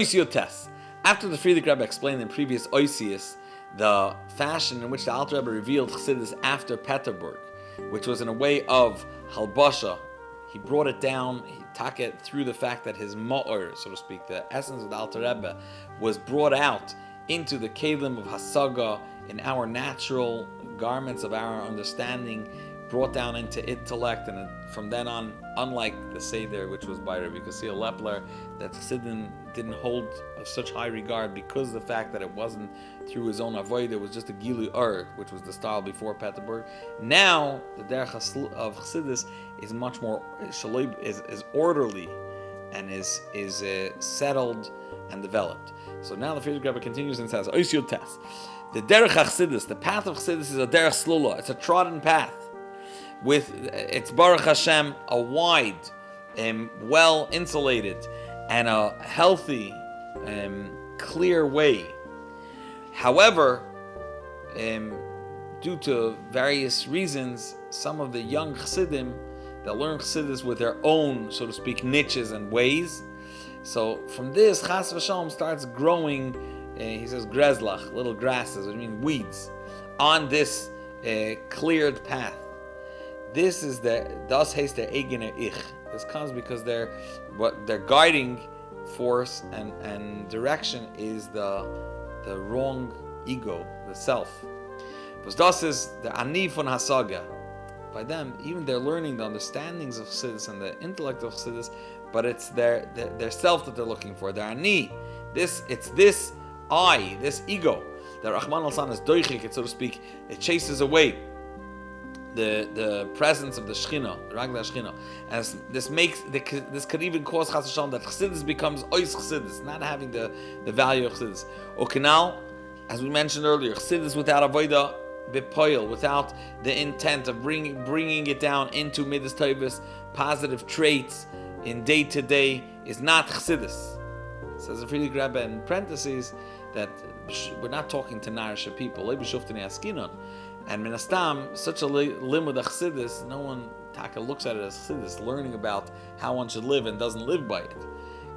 Oisyotes. After the Frierdiker Rebbe explained in previous Oisius the fashion in which the Alter Rebbe revealed Chassidus after Peterburg, which was in a way of halbasha, he brought it down, he took it through the fact that his ma'or, so to speak, the essence of the Alter Rebbe, was brought out into the kelim of hasaga, in our natural garments of our understanding, brought down into intellect, and from then on, unlike the Seder, which was by Rabbi Yosef Lepler, that Chassidim didn't hold of such high regard because of the fact that it wasn't through his own avoid, it was just a Gilu Ur, which was the style before Peterburg. Now, the derech of Chassidus is much more, is orderly, and is settled and developed. So now the Frierdiker Rebbe continues and says, Oisio Tes. The derech Chassidus, the path of Chassidus is a derech slula, it's a trodden path, with it's Baruch Hashem, a wide, well insulated, and a healthy, clear way. However, due to various reasons, some of the young Chassidim, they learn Chassidus with their own, so to speak, niches and ways. So from this, Chas v'Shalom starts growing, he says, grezlach, little grasses, which means weeds, on this cleared path. This is das heißt der eigene Ich. This comes because their guiding force and direction is the wrong ego, the self. Because das is the ani von hasaga. By them, even they're learning the understandings of Chassidus and the intellect of Chassidus, but it's their self that they're looking for. Their ani. It's this I, this ego. The Rahman al-San is doichik, it so to speak. It chases away the presence of the Shechina, the Ragla Shechina. And this could even cause Chas v'Shalom that Chassidus becomes Ois Chassidus, not having the value of Chassidus. Okinal, as we mentioned earlier, Chassidus without Avodah Bepoil, without the intent of bringing it down into Midas Tovus, positive traits in day to day, is not Chassidus. Says the Frierdiker Rebbe in parentheses that we're not talking to Narisha people. And Minastam, such a limud of Chassidus, no one looks at it as Chassidus, learning about how one should live and doesn't live by it.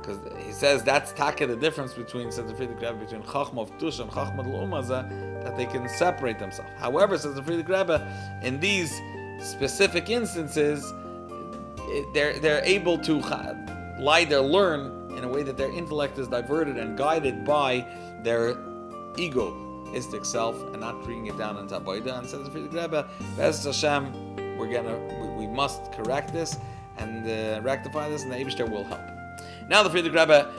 Because he says that's the difference between, says the Frierdiker Rebbe, between Chachma of Tush and Chachma of L'Umazah, that they can separate themselves. However, says the Frierdiker Rebbe, in these specific instances, they're able to learn in a way that their intellect is diverted and guided by their egoistic self and not bringing it down into Avodah. And says the Frierdiker Rebbe, Be'ez Hashem, we must correct this and rectify this, and the Eibishter will help. Now the Frierdiker Rebbe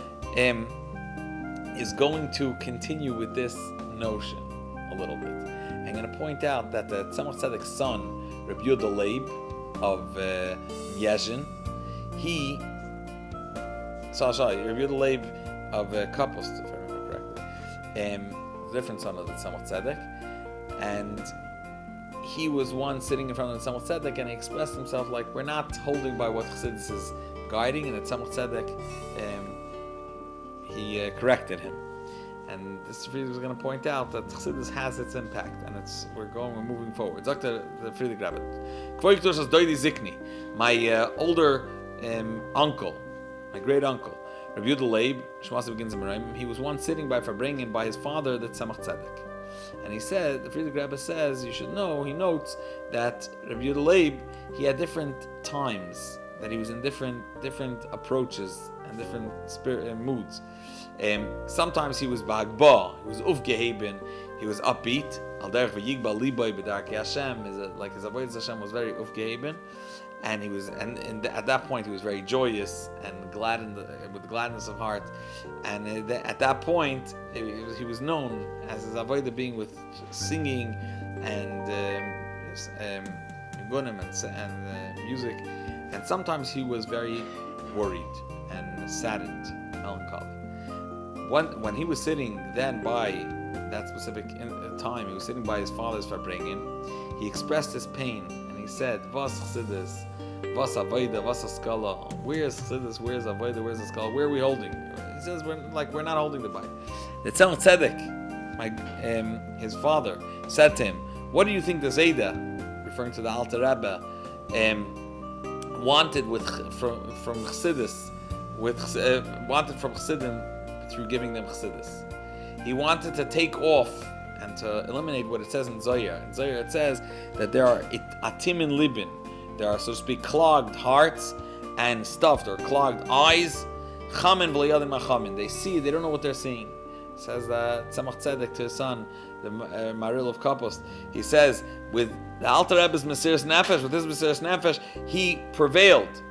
is going to continue with this notion a little bit. I'm going to point out that the Tzemach Tzedek's son, Rabbi Yehuda Leib of Yezhin, Rabbi Yehuda Leib of Kapust, if I remember correctly, different son of the Tzemach Tzedek, and he was one sitting in front of the Tzemach Tzedek, and he expressed himself like, we're not holding by what Chassidus is guiding, and the Tzemach Tzedek, he corrected him. And this Frierdiker was going to point out that Chassidus has its impact, and we're moving forward. Dr. Frierdiker Rebbe, Kvoik Doshas Doidi Zikni, my older uncle, my great uncle, Rabbi Yehuda Leib, Shmasa begins in Merayim, he was once sitting by Farbrengen by his father, the Tzemach Tzedek. And he said, the Frierdiker Rebbe says, you should know, he notes that Rabbi Yehuda Leib, he had different times, that he was in different approaches and different moods. Sometimes he was ba'agba, he was ufgeheben, he was upbeat. Al derech v'yigba libay b'darkei Hashem, like his avodas Hashem was very ufgeheben, and he was, and at that point he was very joyous and glad with gladness of heart. And at that point he was known as his avodah being with singing and gunim and music. And sometimes he was very worried and saddened, melancholy. When he was sitting then by that specific time, he was sitting by his father's Farbrengen, he expressed his pain and he said, Vas Chassidus, Vas Avodah, Vas Haskala, where's Chassidus, where's Avodah, where's Haskala, where are we holding? He says, we're not holding the Bible. The Tzemach Tzedek, his father, said to him, what do you think the Zayda, referring to the Alter Rebbe, wanted from Chassidus, wanted from Chassidim through giving them chassidus. He wanted to take off and to eliminate what it says in Zohar. In Zohar it says that there are atim in libin. There are, so to speak, clogged hearts and stuffed or clogged eyes. Chamin v'liyadim achamin. They see, they don't know what they're seeing. It says that Tzemach Tzedek to his son, the Maril of Kapos, he says, with the Alter Rebbe's Mesiras Nefesh, with his Mesiras Nefesh, he prevailed.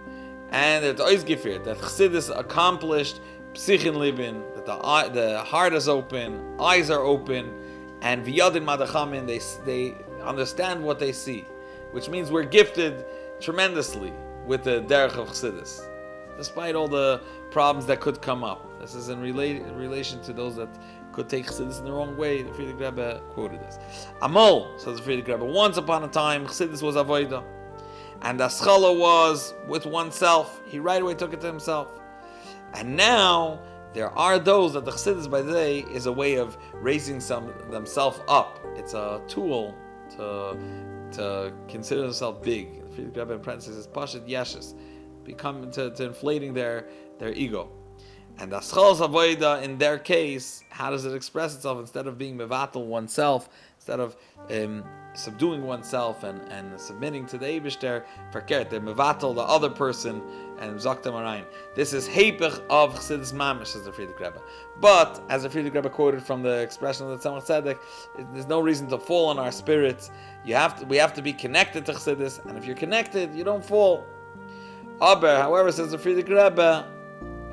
And it's always gefeiert that Chassidus accomplished Psichin Libin, that the heart is open, eyes are open, and V'yadin Madachamin, they understand what they see, which means we're gifted tremendously with the derech of Chassidus, despite all the problems that could come up. This is in relation to those that could take Chassidus in the wrong way. The Friedrich Rebbe quoted this. Amol, says the Friedrich Rebbe, once upon a time, Chassidus was avodah, and the Aschala was with oneself. He right away took it to himself. And now, there are those that the Chassidus by the day is a way of raising themselves up. It's a tool to consider themselves big. The Friedrich Rebbe in parentheses is Pashat Yeshes, become to inflating their ego. And the Aschal's avodah, in their case, how does it express itself? Instead of being mevatel oneself, instead of subduing oneself and submitting to the Eibishter, verkehrt, they're mevatel the other person and zaktem arayin. This is heipich of Chassidus mamish, as the Friedrich Rebbe. But as the Friedrich Rebbe quoted from the expression of the Tzemach Tzedek, there's no reason to fall on our spirits. We have to be connected to Chassidus, and if you're connected, you don't fall. Aber, however, says the Friedrich Rebbe,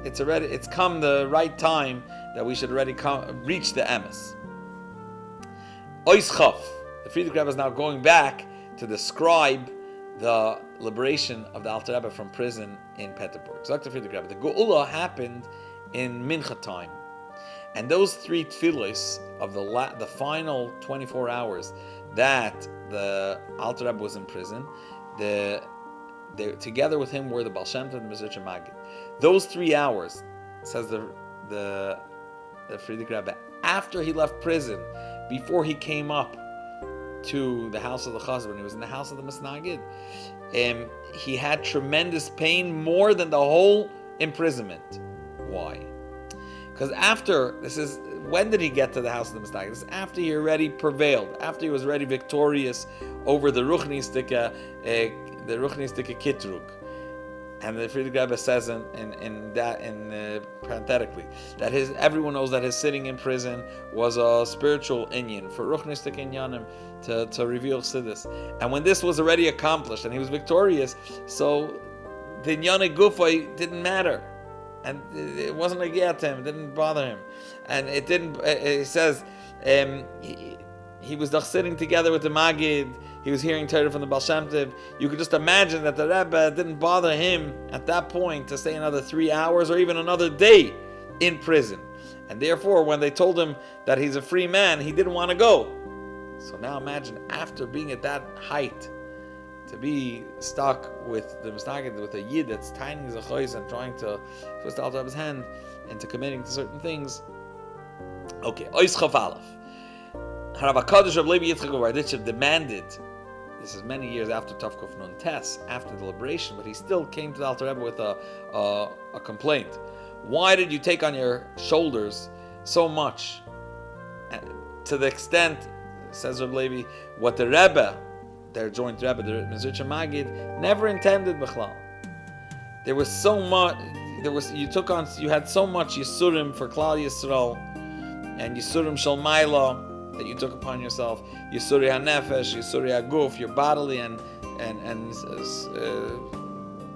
it's come the right time that we should already reach the emes. Ois Chaf. The Friedrich Rebbe is now going back to describe the liberation of the Alter Rebbe from prison in Petersburg. So, the Friedrich Rebbe, the Geula happened in Mincha time, and those three tefillos of the final 24 hours that the Alter Rebbe was in prison, they together with him were the Baal Shem Tov and the Mezritcher Maggid. Those 3 hours, says the Friedrich Rebbe, after he left prison, before he came up to the house of the Chazan, when he was in the house of the Masnagid, he had tremendous pain, more than the whole imprisonment. Why? Because when did he get to the house of the Masnagid? This is after he already prevailed, after he was already victorious over the Ruchnistika Kitrug. And the Friedrich Rebbe says parenthetically that everyone knows that his sitting in prison was a spiritual inyan for Ruchnistik inyanim to reveal Chassidus. And when this was already accomplished and he was victorious, so the inyan gufay didn't matter, and it wasn't a get to him, it didn't bother him, and it didn't. He says he was sitting together with the Maggid. He was hearing Torah from the Baal Shem Tov. You could just imagine that the Rebbe didn't bother him at that point to stay another 3 hours or even another day in prison. And therefore, when they told him that he's a free man, he didn't want to go. So now imagine, after being at that height, to be stuck with the Masnagid, with a Yid that's tiny as a chois and trying to twist out of his hand into committing to certain things. Okay, Ois Chaf Aleph. Rabbi Kadosh Rabbi Yitzchak Rebbe demanded, this is many years after Tavkuf Nun Tes, after the liberation, but he still came to the Alter Rebbe with a complaint. Why did you take on your shoulders so much? To the extent, says Rabbi Levi, what the Rebbe, their joint Rebbe, the Mezritcher Maggid, never intended Bechlal. There was so much. You had so much Yisurim for Klal Yisrael, and Yisurim Shalmaila that you took upon yourself. Yisuri HaNefesh, Yisuri HaGuf, your bodily and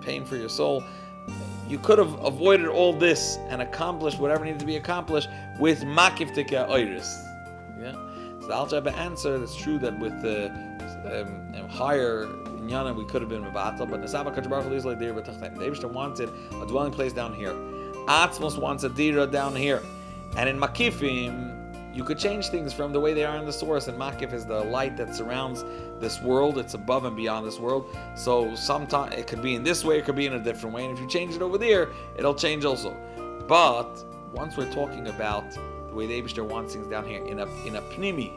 pain for your soul. You could have avoided all this and accomplished whatever needed to be accomplished with Makif Tika Oiris. Yeah. So the Alter Rebbe answered, it's true that with the higher Inyana we could have been Mevatel, but Nesaba Kadosh Baruch Hu is like Dir B'Tachtem. The Eibishter wanted a dwelling place down here. Atzmos wants a Dira down here. And in Makifim, you could change things from the way they are in the source, and Makif is the light that surrounds this world. It's above and beyond this world. So sometimes it could be in this way, it could be in a different way, and if you change it over there, it'll change also. But once we're talking about the way the Eibishter wants things down here, in a pnimi,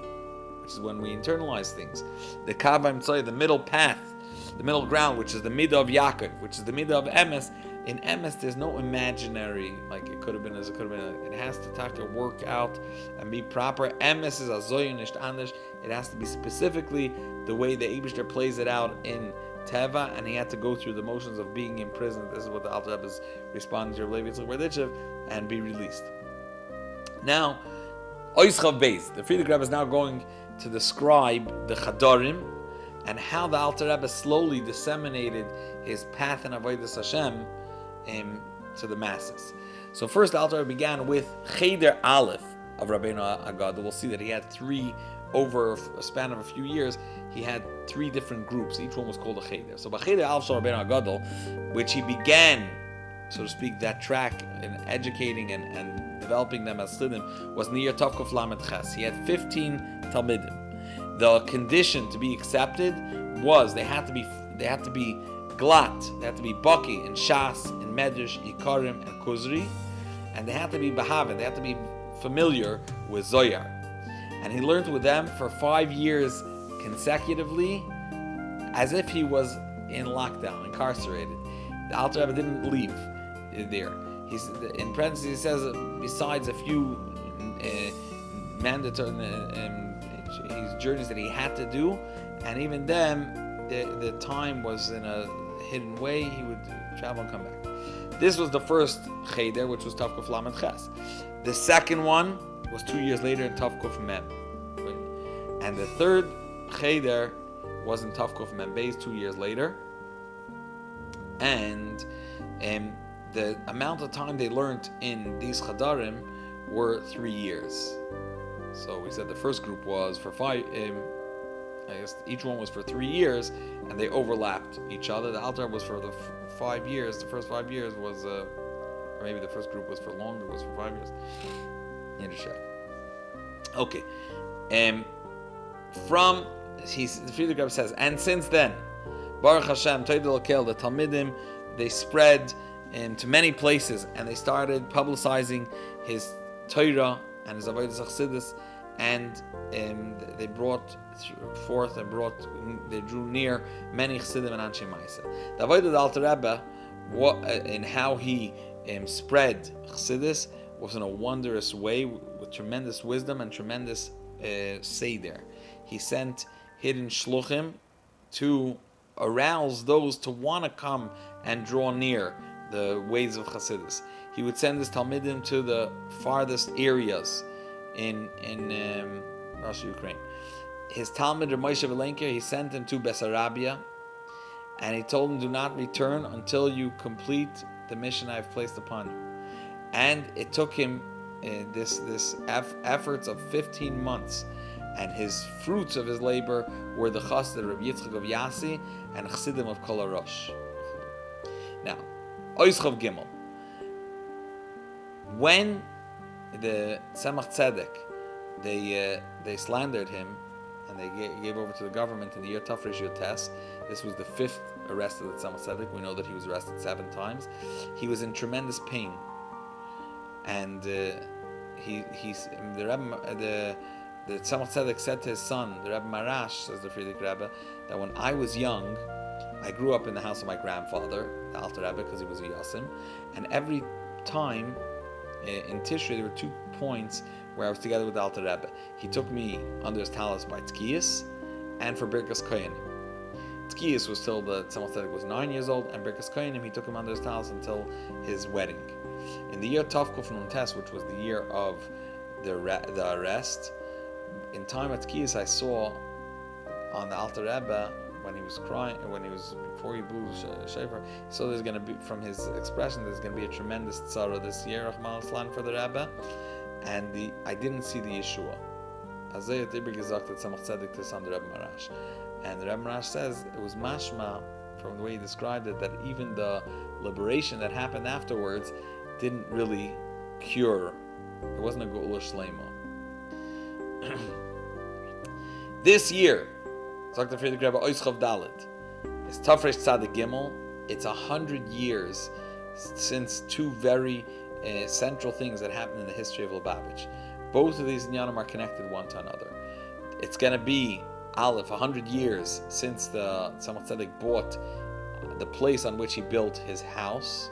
which is when we internalize things, the Kavah Mitzvah, the middle path, the middle ground, which is the midah of Yaakov, which is the midah of Emes, In emes, there's no imaginary, like it could have been as it could have been. It has to work out and be proper. Emes is azoy nicht anders. It has to be specifically the way the Eibishter plays it out in Teva, and he had to go through the motions of being in prison. This is what the Alter Rebbe is responding to Previous Lubavitcher Rebbe, and be released. Now, Oischav Beis, the Friedrich Rebbe is now going to describe the Chadarim and how the Alter Rebbe slowly disseminated his path in Avodas Hashem to the masses. So first, the Alter Rebbe began with Cheder Aleph of Rabbeinu Agada. We'll see that he had three, over a span of a few years, he had three different groups. Each one was called a Cheder. So by Cheder Aleph of Rabbeinu Agada, which he began, so to speak, that track in educating and developing them as Chasidim, was Niyar Tavkuf Lamed Ches. He had 15 Talmidim. The condition to be accepted was they had to be Glat, they had to be Baki in Shas, in Medrash, Ikarim, and Kuzri, and they had to be Bahavan, they had to be familiar with Zoyar. And he learned with them for 5 years consecutively, as if he was in lockdown, incarcerated. The Alter Rebbe didn't leave there. He's in parentheses. He says besides a few mandatory his journeys that he had to do, and even then, the time was in a hidden way. He would travel and come back. This was the first Cheder, which was Tavkuf Lamed Ches. The second one was 2 years later in Tavkuf Mem, and the third Cheder was in Tavkuf Mem Beis 2 years later. And the amount of time they learned in these Chadarim were 3 years. So we said the first group was for 5. I guess each one was for 3 years, and they overlapped each other. The Alter was for the 5 years. The first 5 years was, or maybe the first group was for longer. It was for 5 years. You need to check. Okay. The Friedrich Rebbe says, and since then, Baruch Hashem, the Talmidim, they spread to many places, and they started publicizing his Torah and his Avodas Chassidus, and they brought forth and they drew near many Chassidim and Anshe Maisa. The Avodah of the Alter Rebbe, in how he spread Chassidus, was in a wondrous way with tremendous wisdom and tremendous seder. He sent hidden shluchim to arouse those to want to come and draw near the ways of Chassidus. He would send his Talmidim to the farthest areas in Russia, Ukraine. His Talmid, Moshe Velenker, he sent him to Bessarabia, and he told him, do not return until you complete the mission I have placed upon you. And it took him this efforts of 15 months, and his fruits of his labor were the Chassid of Yitzchak of Yasi and Chassidim of Kol HaRosh. Now, Oischav Gimel. When the Tzemach Tzedek, they slandered him, and they gave over to the government in the year Tafresh Yotes. This was the 5th arrest of the Tzemach Tzedek. We know that he was arrested 7 times. He was in tremendous pain, and the Tzemach Tzedek said to his son, the Rebbe Marash, says the Friedrich Rebbe, that when I was young, I grew up in the house of my grandfather, the Alter Rebbe, because he was a Yosim, and every time in Tishrei there were 2 points where I was together with the Alter Rebbe. He took me under his talis by Tkiyas and for Birkas Koyanim. Tkiyas was till the Tzemach Tzedek was 9 years old, and Birkas Koyanim he took him under his talis until his wedding. In the year Tavkuf Nun Tes, which was the year of the arrest, in time at Tkiyas I saw on the Alter Rebbe, when he was crying, before he blew shofar, so there's going to be, from his expression, there's going to be a tremendous tzara this year, Rahman al-Islam, for the Rebbe, and I didn't see the Yeshua. Azay Tibri gesagt at Tzemach Tzedek to the Rebbe Marash, and the Rebbe Marash says it was mashma from the way he described it that even the liberation that happened afterwards didn't really cure. It wasn't a Geula Shlema. This year, Dr. Friedrich Rebbe Oischav Dalet, it's Tafresh Tzadik Gimel. It's 100 years since 2 very central things that happened in the history of Lubavitch. Both of these inyanim are connected one to another. It's going to be Aleph, 100 years since the Tzemach Tzedek bought the place on which he built his house,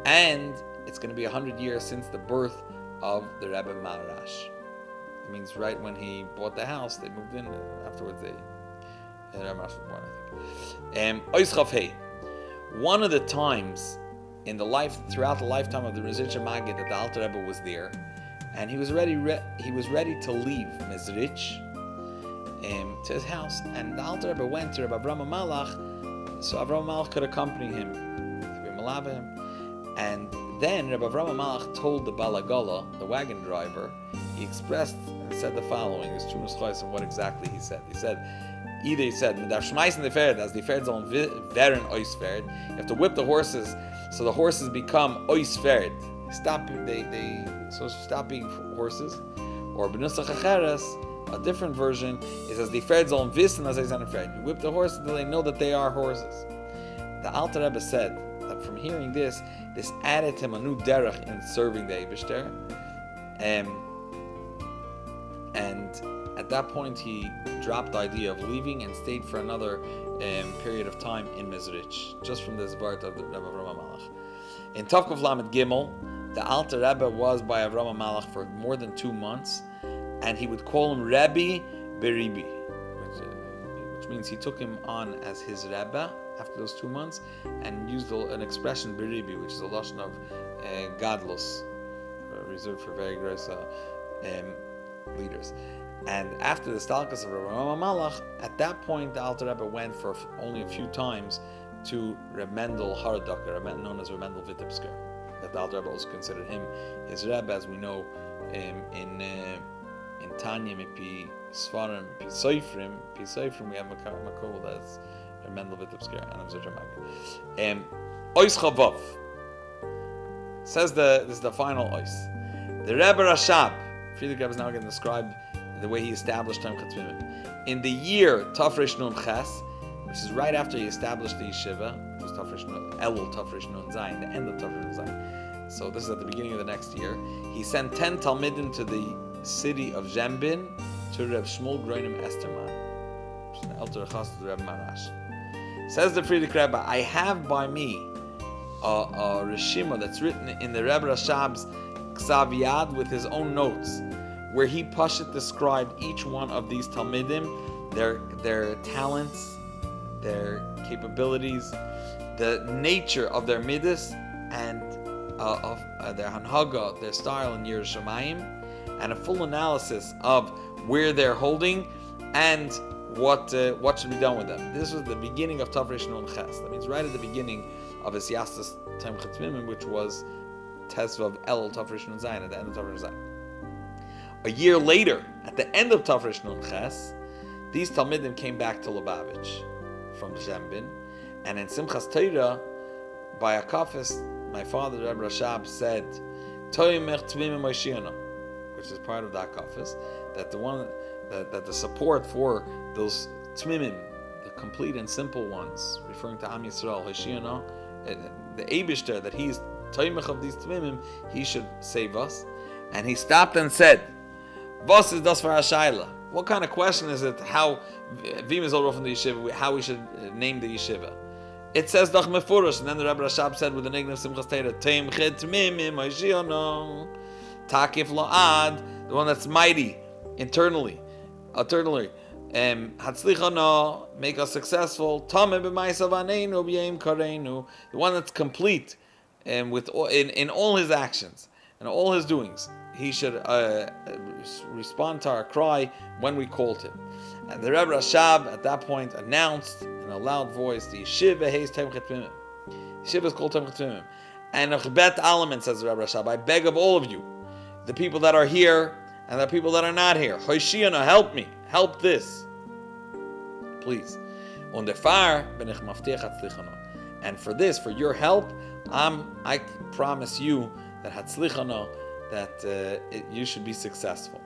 and it's going to be 100 years since the birth of the Rebbe Maharash. It means right when he bought the house, they moved in. Afterwards, the Rebbe Maharash was born, I think. Ois Chaf Hei. One of the times throughout the lifetime of the Mezritcher Maggid, that the Alter Rebbe was there, and he was ready to leave Mezritch to his house, and the Alter Rebbe went to Rabbi Avraham Malach, so Avraham Malach could accompany him, to be malava him. And then Rabbi Avraham Malach told the Balagala, the wagon driver, he expressed and said the following. There's two nuschos and what exactly he said. He said, either he said, "Mit der Schmeißen der Pferd, as the Pferd sollen werden ois Pferd." You have to whip the horses, so the horses become ois Pferd. Stop being horses. Or benusach acheres, a different version is as the Pferd sollen wissen as ein Pferd. You whip the horses until they know that they are horses. The Alter Rebbe said that from hearing this added him a new derech in serving the Eibishter. And at that point, he dropped the idea of leaving and stayed for another period of time in Mezritch, just from this word of the Rebbe Avraham Malach. In Tovkov Lamed Gimel, the Alter Rebbe was by Avraham Malach for more than 2 months, and he would call him Rabbi Beribi, which means he took him on as his Rebbe after those 2 months, and used an expression Beribi, which is a lashon of gadlus, reserved for very gross leaders. And after the stalkus of Rabbi Malach, at that point the Alter Rebbe went for only a few times to Reb Mendel Haraduker, known as Reb Mendel Vitebsker. That the Alter Rebbe also considered him his Rebbe, as we know in Tanya, Pi Svarim, Pi Soifrim, we have Makol that's Reb Mendel Vitebsker and Mezritcher Maggid. Ois Chavav says this is the final ois. The Rebbe Rashab, Friedrich Rebbe is now going to describe the way he established Tam Chatzmimim. In the year Tafresh Nun Ches, which is right after he established the yeshiva, which was Elul Tafresh Nun Zayin, the end of Tafresh Nun Zayin. So this is at the beginning of the next year. He sent 10 Talmidim to the city of Zembin to Reb Shmuel Groinim Esterman, which is an Elter Chas to the Rebbe Maharash. Says the Friedrich Rebbe, I have by me a Rishima that's written in the Rebbe Rashab's Ksav Yad with his own notes, where he Pashut described each one of these Talmidim, their talents, their capabilities, the nature of their midas, and of their hanhaga, their style in Yerushalayim, and a full analysis of where they're holding and what should be done with them. This was the beginning of Tafresh Nun Ches. That means right at the beginning of his Yastas Tam Chatzmimim, which was Tesvav El Tafresh Nun Zayin, at the end of Tafresh Nun Zayin. A year later, at the end of Tafresh Nun Ches, these Talmidim came back to Lubavitch from Zembin, and in Simchas Torah, by a kafis, my father Rebbe Rashab said, "Toimech Tvimim Moshiana," which is part of that kafis, that the support for those Tvimim, the complete and simple ones, referring to Am Yisrael, Hoshiana, the Eibishter, that he's Toimech of these Tvimim, he should save us. And he stopped and said, "Was is das for a shaila? What kind of question is it? How Vim is all from the yeshiva? How we should name the yeshiva?" It says Dach Mefurish, and then the Rebbe Rashab said with the name of Simchas Torah, Teim Chet Mimim Hoshiano, Takif La'ad, the one that's mighty internally, Hatzlichano, make us successful. Tameh b'maisav aneinu b'yem kareinu, the one that's complete, and with in all his actions and all his doings, he should respond to our cry when we called him. And the Rebbe Rashab at that point announced in a loud voice, the yeshiva heis Tam Chatzmimim. Yeshiva is called Tam Chatzmimim. And Achbet Alaman, says the Rebbe Rashab, I beg of all of you, the people that are here and the people that are not here, Hoshiana, help me, help this, please. Und derfar bin ich maftiach hatzlichano. And for this, for your help, I promise you that hatzlichano, that you should be successful.